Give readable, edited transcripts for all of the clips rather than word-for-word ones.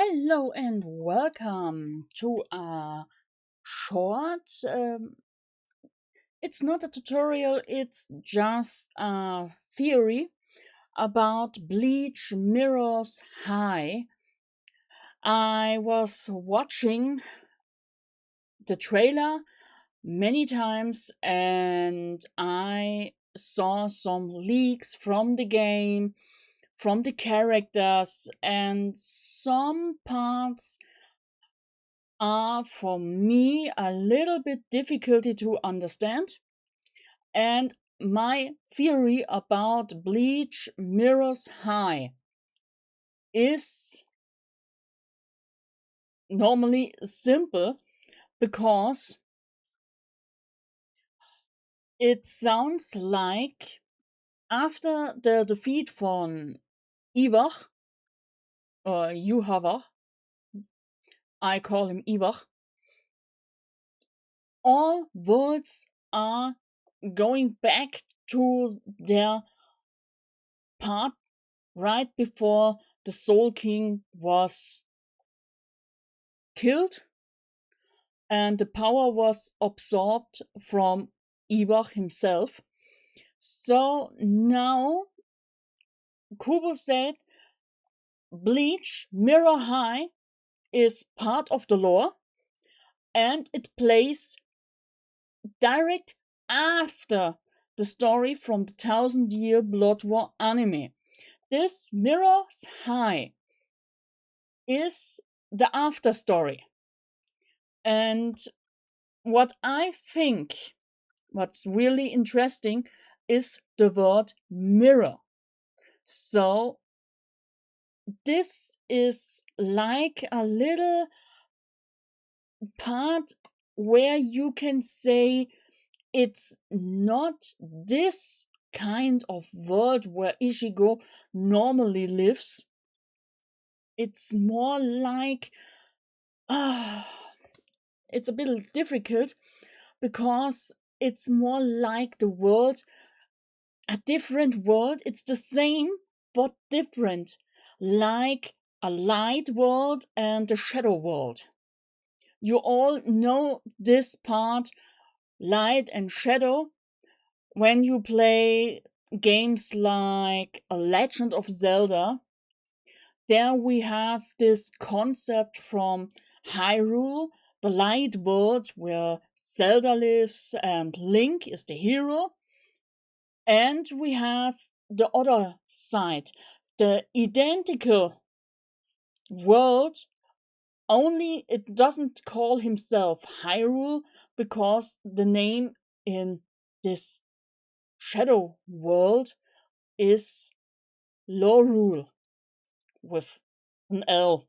Hello and welcome to a short. It's not a tutorial, it's just a theory about Bleach Mirror's High. I was watching the trailer many times and I saw some leaks from the game, from the characters, and some parts are for me a little bit difficulty to understand. And my theory about Bleach Mirror's High is normally simple because it sounds like after the defeat from Iwach or Yuhava, I call him Iwach, all worlds are going back to their part right before the Soul King was killed and the power was absorbed from Iwach himself. So now Kubo said Bleach Mirror High is part of the lore and it plays direct after the story from the Thousand Year Blood War anime. This Mirror's High is the after story. And what I think, what's really interesting, is the word mirror. So this is like a little part where you can say it's not this kind of world where Ichigo normally lives. It's more like it's a bit difficult because it's more like the world, a different world. It's the same but different, like a light world and a shadow world. You all know this part, light and shadow, when you play games like A Legend of Zelda. There we have this concept from Hyrule, the light world where Zelda lives and Link is the hero. And we have the other side, the identical world, only it doesn't call himself Hyrule because the name in this shadow world is Lorule with an L.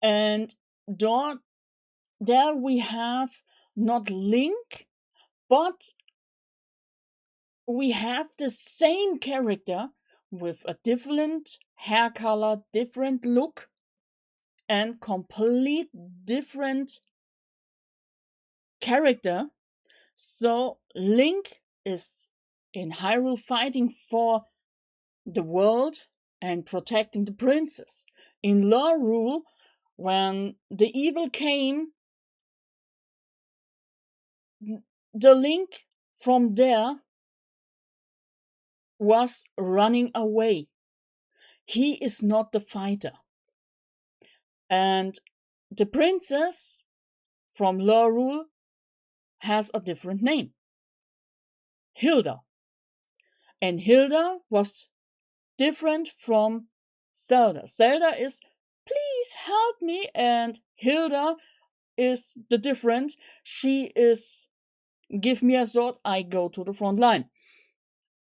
And there we have not Link, but we have the same character with a different hair color, different look, and complete different character. So Link is in Hyrule fighting for the world and protecting the princess. In Lorule, when the evil came, the Link from there was running away. He is not the fighter. And the princess from Lorule has a different name, Hilda. And Hilda was different from Zelda. Zelda is, please help me, and Hilda is the different. She is, give me a sword, I go to the front line.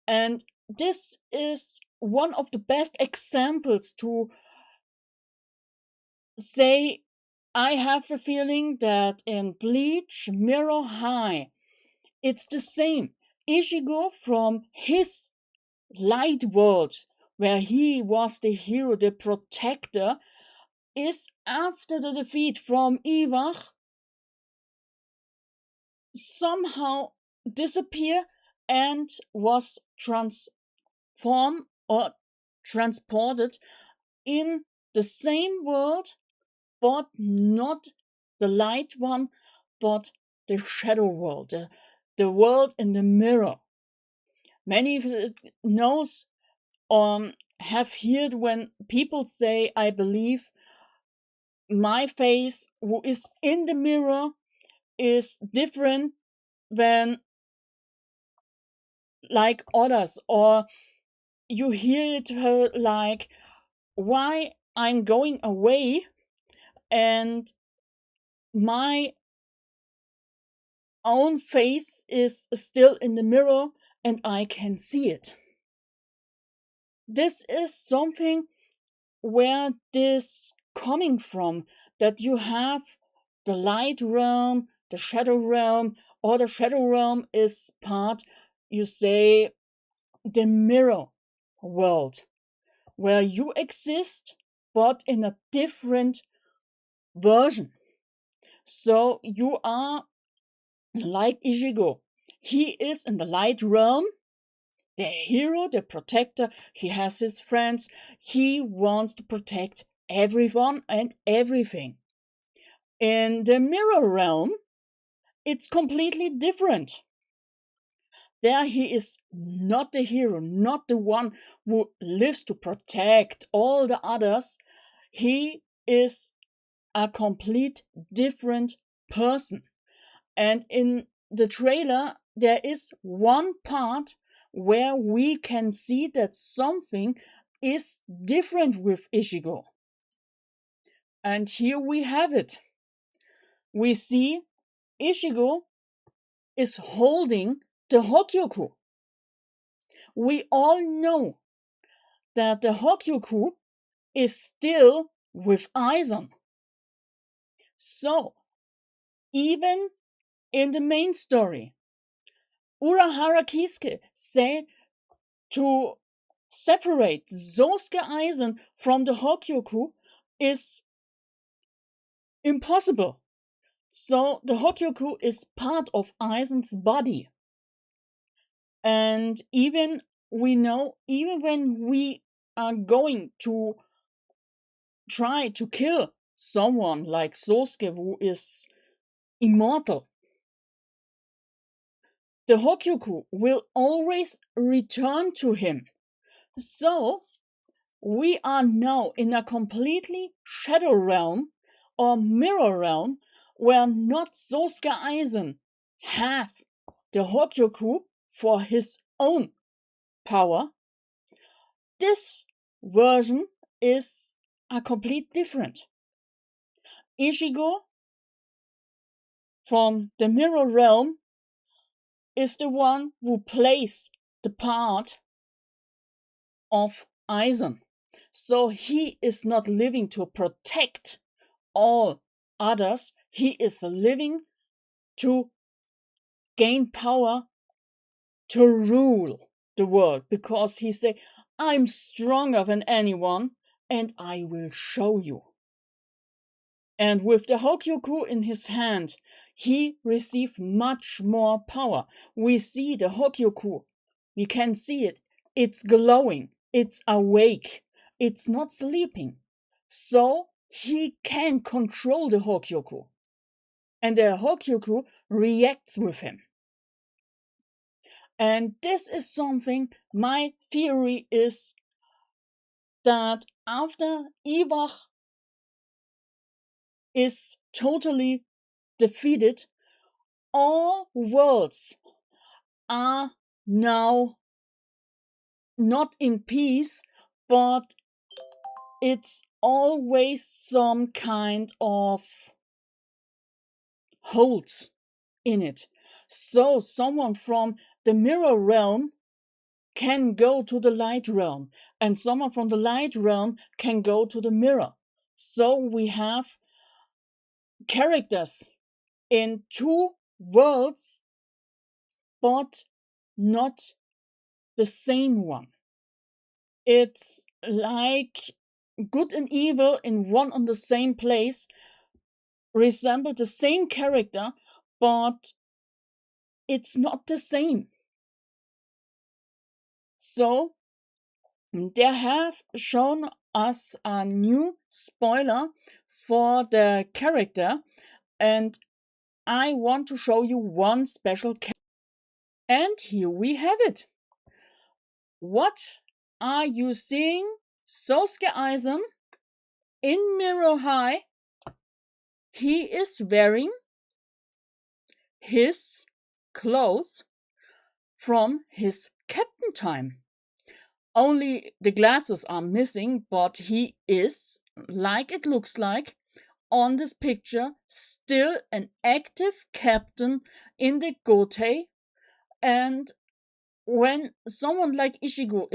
And this is one of the best examples to say I have the feeling that in Bleach Mirror High, it's the same. Ichigo from his light world, where he was the hero, the protector, is after the defeat from Iwach somehow disappear and was transformed or transported in the same world, but not the light one, but the shadow world, the world in the mirror. Many knows have heard when people say, I believe my face who is in the mirror is different than like others, or you hear it like, why I'm going away and my own face is still in the mirror and I can see it. This is something where this coming from, that you have the light realm, the shadow realm, or the shadow realm is part, you say, the mirror world, where you exist but in a different version. So you are like Ichigo. He is in the light realm, the hero, the protector. He has his friends. He wants to protect everyone and everything. In the mirror realm, it's completely different. There he is not the hero, not the one who lives to protect all the others. He is a complete different person. And in the trailer, there is one part where we can see that something is different with Ichigo. And here we have it. We see Ichigo is holding the Hokyoku. We all know that the Hokyoku is still with Aizen. So, even in the main story, Urahara Kisuke said to separate Sosuke Aizen from the Hokyoku is impossible. So the Hokyoku is part of Aizen's body. And even we know, even when we are going to try to kill someone like Sosuke who is immortal, the Hokyoku will always return to him. So we are now in a completely shadow realm or mirror realm where not Sosuke Aizen have the Hokyoku for his own power. This version is a complete different. Ichigo from the mirror realm is the one who plays the part of Aizen. So he is not living to protect all others. He is living to gain power to rule the world, because he say, I'm stronger than anyone and I will show you. And with the Hokyoku in his hand, he received much more power. We see the Hokyoku. We can see it. It's glowing. It's awake. It's not sleeping. So he can control the Hokyoku. And the Hokyoku reacts with him. And this is something, my theory is that after Iwach is totally defeated, all worlds are now not in peace, but it's always some kind of holes in it. So someone from the mirror realm can go to the light realm, and someone from the light realm can go to the mirror. So we have characters in two worlds, but not the same one. It's like good and evil in one on the same place, resemble the same character, but it's not the same. So they have shown us a new spoiler for the character, and I want to show you one special character. And here we have it. What are you seeing? Sosuke Aizen in Mirror High. He is wearing his clothes from his captain time. Only the glasses are missing, but he is, like it looks like, on this picture, still an active captain in the Gotei. And when someone like Ichigo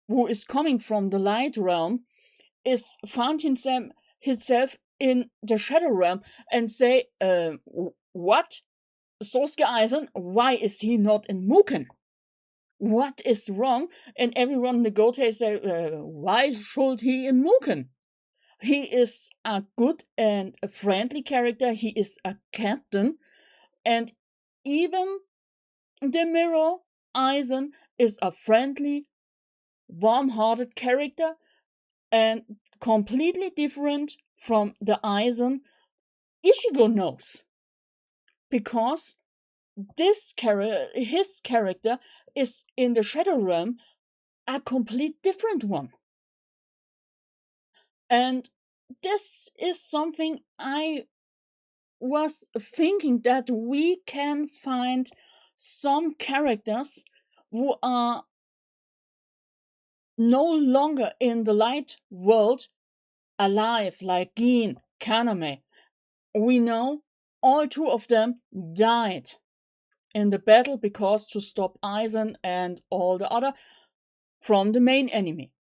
who is coming from the light realm, is found himself in the shadow realm and say, what? Sosuke Aizen, why is he not in Muken? What is wrong? And everyone in the Gotei say, why should he in Muken? He is a good and a friendly character. He is a captain. And even the Mirror Aizen is a friendly, warm-hearted character and completely different from the Aizen Ichigo knows. Because his character is in the Shadow Realm a complete different one. And this is something I was thinking, that we can find some characters who are no longer in the light world alive, like Gin, Kaname. We know all two of them died in the battle because to stop Aizen and all the other from the main enemy.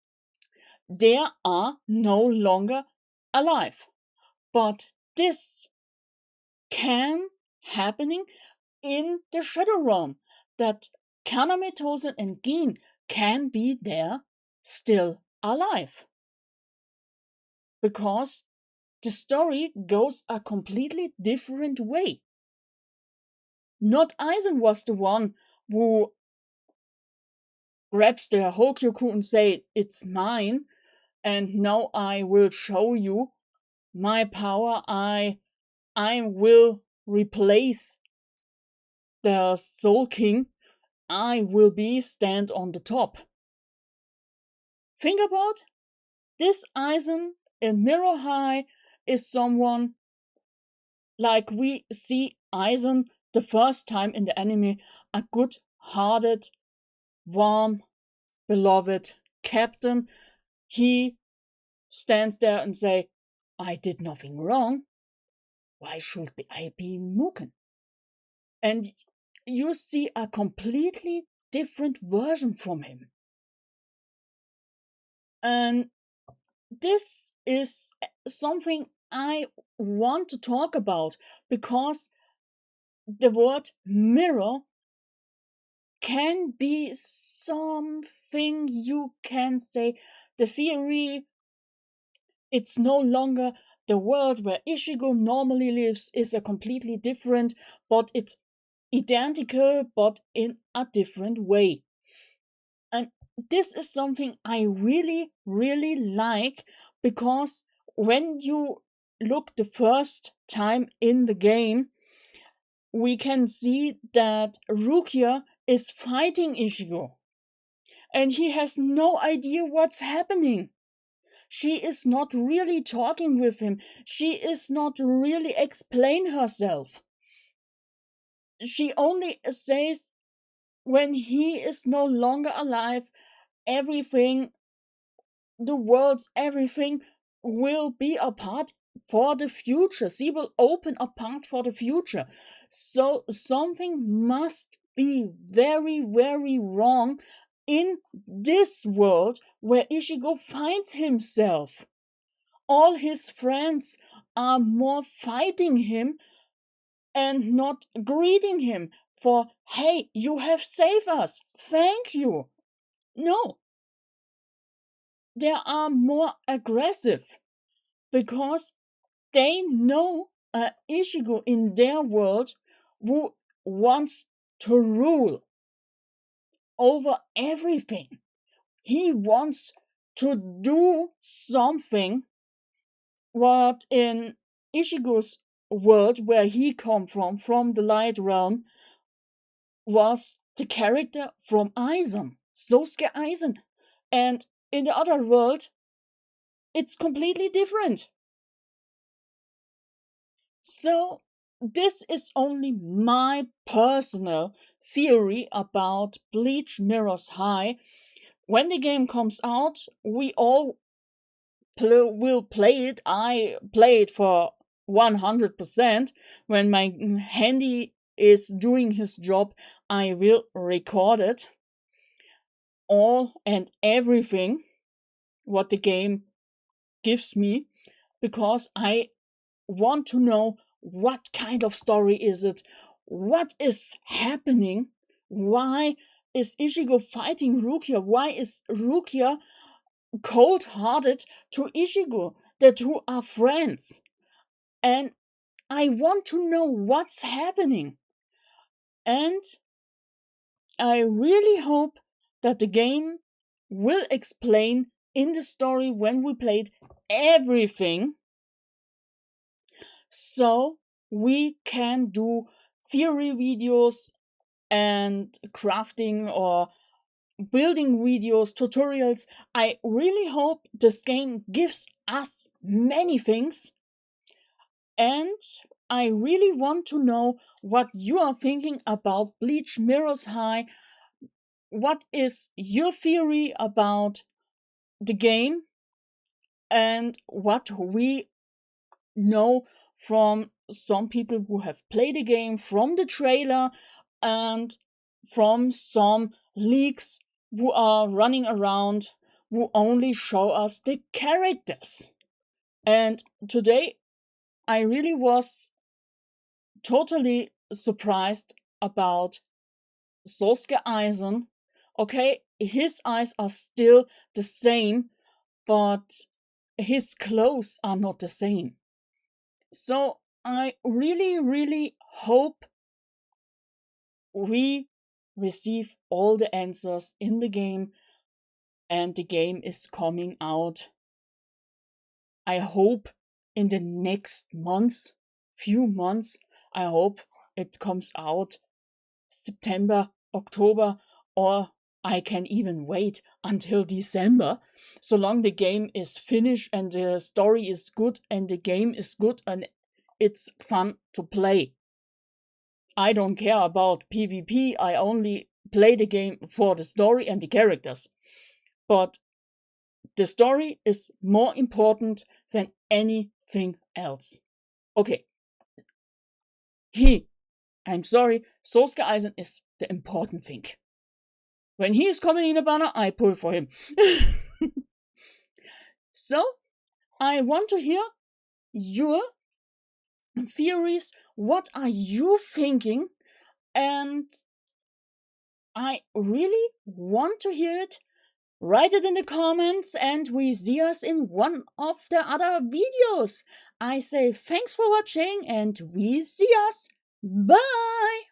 They are no longer alive. But this can happening in the Shadow Realm, that Kaname, Tozen and Gin can be there still alive. Because the story goes a completely different way. Not Aizen was the one who grabs the Hokyoku and say, it's mine, and now I will show you my power. I will replace the Soul King. I will stand on the top. Think about this. Aizen in Mirror High is someone like we see Aizen the first time in the anime, a good-hearted, warm, beloved captain. He stands there and say, I did nothing wrong. Why should I be Mugen? And you see a completely different version from him. And this is something I want to talk about, because the word mirror can be something you can say. The theory, it's no longer the world where Ichigo normally lives is a completely different, but it's identical, but in a different way. And this is something I really, really like, because when you look the first time in the game, we can see that Rukia is fighting Ichigo. And he has no idea what's happening. She is not really talking with him. She is not really explain herself. She only says when he is no longer alive, everything, the world's everything will be apart for the future. She will open a path for the future. So something must be very, very wrong in this world where Ichigo finds himself. All his friends are more fighting him and not greeting him for, hey, you have saved us, thank you. No, they are more aggressive because they know Ichigo in their world who wants to rule over everything. He wants to do something what in Ichigo's world, where he come from the light realm, was the character from Aizen, Sosuke Aizen. And in the other world, it's completely different. So, this is only my personal theory about Bleach Mirror's High. When the game comes out, we all will play it. I play it for 100%. When my handy is doing his job, I will record it. All and everything what the game gives me, because I want to know what kind of story is it, what is happening, why is Ichigo fighting Rukia, why is Rukia cold-hearted to Ichigo. The two are friends, and I want to know what's happening. And I really hope that the game will explain in the story when we played everything, so we can do theory videos and crafting or building videos, tutorials. I really hope this game gives us many things, and I really want to know what you are thinking about Bleach Mirror's High. What is your theory about the game, and what we know from some people who have played the game, from the trailer, and from some leaks who are running around, who only show us the characters. And today I really was totally surprised about Sosuke Aizen. Okay, his eyes are still the same, but his clothes are not the same. So I really, really hope we receive all the answers in the game, and the game is coming out, I hope, in the next months, few months. I hope it comes out September, October, or I can even wait until December, so long the game is finished and the story is good and the game is good and it's fun to play. I don't care about PvP, I only play the game for the story and the characters. But the story is more important than anything else. Okay. I'm sorry, Sosuke Aizen is the important thing. When he is coming in a banner, I pull for him. So, I want to hear your theories. What are you thinking? And I really want to hear it. Write it in the comments, and we see us in one of the other videos. I say thanks for watching, and we see us. Bye!